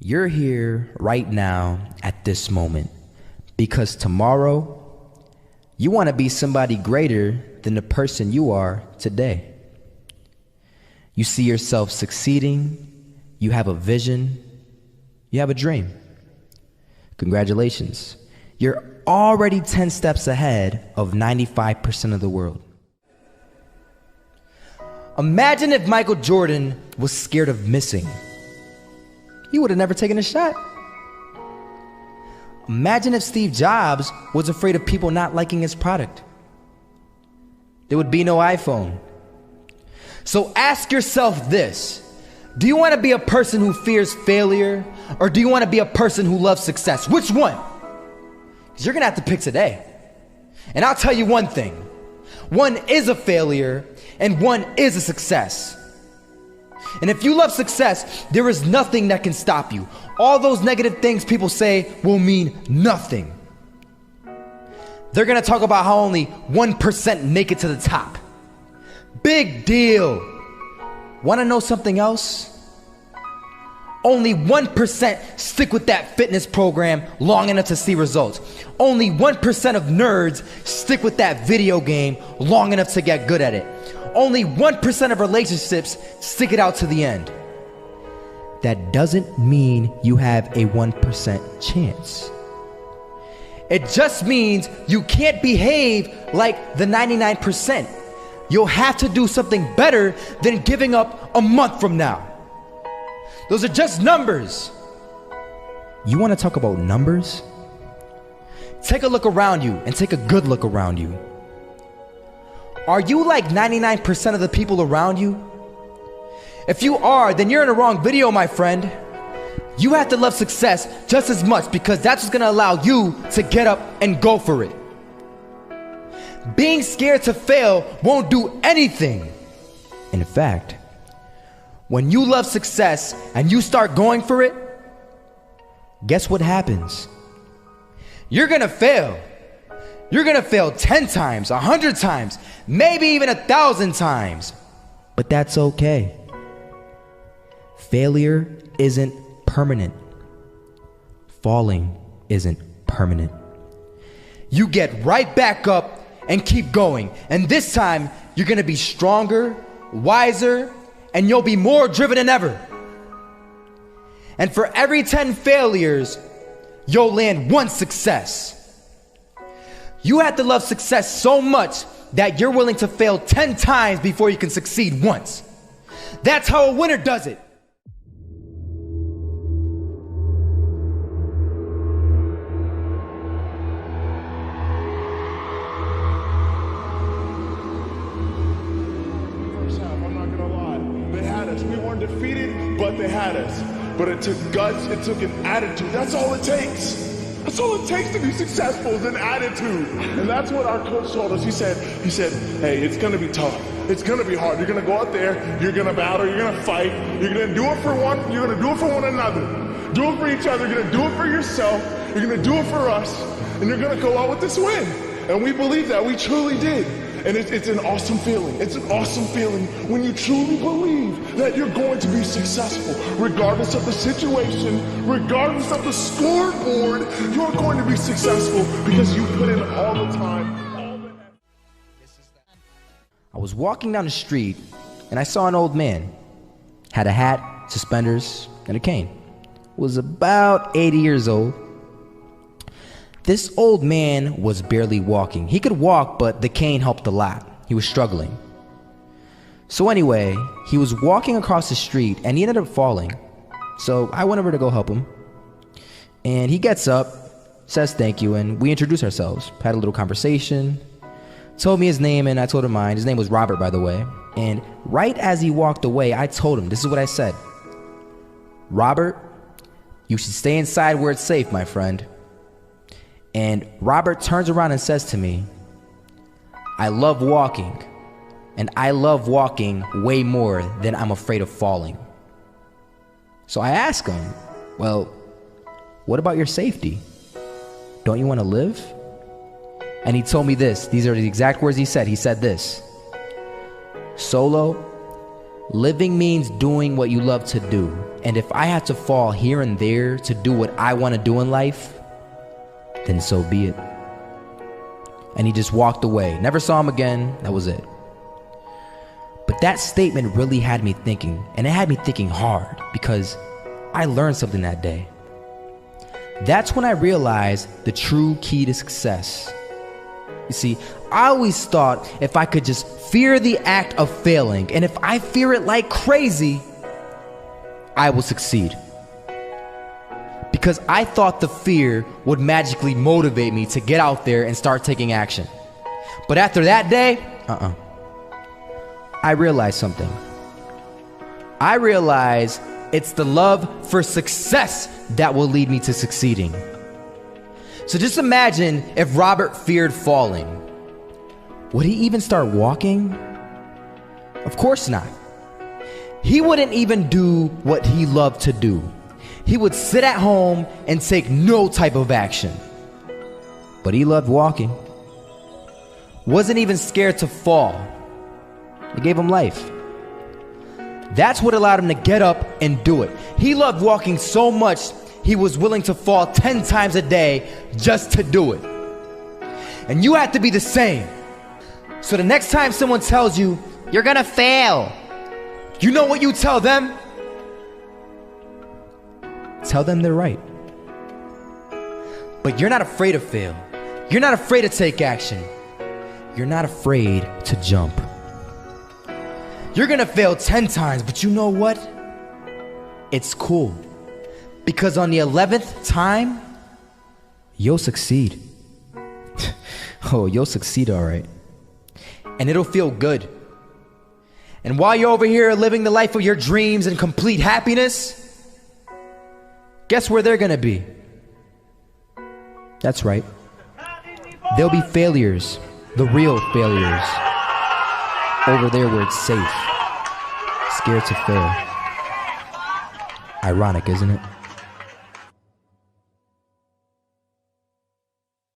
You're here right now at this moment because tomorrow you want to be somebody greater than the person you are today. You see yourself succeeding, you have a vision, you have a dream. Congratulations. You're already 10 steps ahead of 95% of the world. Imagine if Michael Jordan was scared of missing. He would have never taken a shot. Imagine if Steve Jobs was afraid of people not liking his product. There would be no iPhone. So ask yourself this: do you want to be a person who fears failure, or do you want to be a person who loves success? Which one? Because you're going to have to pick today. And I'll tell you one thing: one is a failure and one is a success. And if you love success, there is nothing that can stop you. All those negative things people say will mean nothing. They're going to talk about how only 1% make it to the top. Big deal. Want to know something else? Only 1% stick with that fitness program long enough to see results. Only 1% of nerds stick with that video game long enough to get good at it. Only 1% of relationships stick it out to the end. That doesn't mean you have a 1% chance. It just means you can't behave like the 99%. You'll have to do something better than giving up a month from now. Those are just numbers. You want to talk about numbers? Take a look around you and take a good look around you. Are you like 99% of the people around you? If you are, then you're in the wrong video, my friend. You have to love success just as much because that's what's going to allow you to get up and go for it. Being scared to fail won't do anything. In fact, when you love success and you start going for it, guess what happens? You're going to fail. You're going to fail 10 times, 100 times, maybe even 1,000 times. But that's okay. Failure isn't permanent. Falling isn't permanent. You get right back up and keep going. And this time, you're going to be stronger, wiser, and you'll be more driven than ever. And for every 10 failures, you'll land one success. You have to love success so much that you're willing to fail 10 times before you can succeed once. That's how a winner does it. First half, I'm not gonna lie. They had us. We weren't defeated, but they had us. But it took guts, it took an attitude. That's all it takes. That's all it takes to be successful is an attitude. And that's what our coach told us. He said, hey, it's gonna be tough. It's gonna be hard. You're gonna go out there, you're gonna battle, you're gonna fight, you're gonna do it for one, you're gonna do it for one another. Do it for each other, you're gonna do it for yourself, you're gonna do it for us, and you're gonna go out with this win. And we believe that, we truly did. And it's an awesome feeling. It's an awesome feeling when you truly believe that you're going to be successful. Regardless of the situation, regardless of the scoreboard, you're going to be successful because you put in all the time, all the effort. I was walking down the street and I saw an old man. Had a hat, suspenders, and a cane. Was about 80 years old. This old man was barely walking. He could walk, but the cane helped a lot. He was struggling. So anyway, he was walking across the street and he ended up falling. So I went over to go help him. And he gets up, says thank you, and we introduced ourselves. Had a little conversation. Told me his name and I told him mine. His name was Robert, by the way. And right as he walked away, I told him, this is what I said. Robert, you should stay inside where it's safe, my friend. And Robert turns around and says to me, I love walking, and I love walking way more than I'm afraid of falling. So I ask him, well, what about your safety? Don't you want to live? And he told me this. These are the exact words he said. He said this: Solo, Living means doing what you love to do. And if I have to fall here and there to do what I want to do in life, then so be it. And he just walked away. Never saw him again. That was it. But that statement really had me thinking, and it had me thinking hard, because I learned something that day. That's when I realized the true key to success. You see, I always thought if I could just fear the act of failing, and if I fear it like crazy, I will succeed. Because I thought the fear would magically motivate me to get out there and start taking action. But after that day, I realized something. I realized it's the love for success that will lead me to succeeding. So just imagine if Robert feared falling. Would he even start walking? Of course not. He wouldn't even do what he loved to do. He would sit at home and take no type of action. But he loved walking. Wasn't even scared to fall. It gave him life. That's what allowed him to get up and do it. He loved walking so much, he was willing to fall 10 times a day just to do it. And you have to be the same. So the next time someone tells you, you're gonna fail, you know what you tell them? Tell them they're right. But you're not afraid to fail. You're not afraid to take action. You're not afraid to jump. You're gonna fail 10 times, but you know what? It's cool. Because on the 11th time, you'll succeed. Oh, you'll succeed, all right. And it'll feel good. And while you're over here living the life of your dreams and complete happiness, guess where they're gonna be? That's right. They'll be failures, the real failures. Over there where it's safe. Scared to fail. Ironic, isn't it?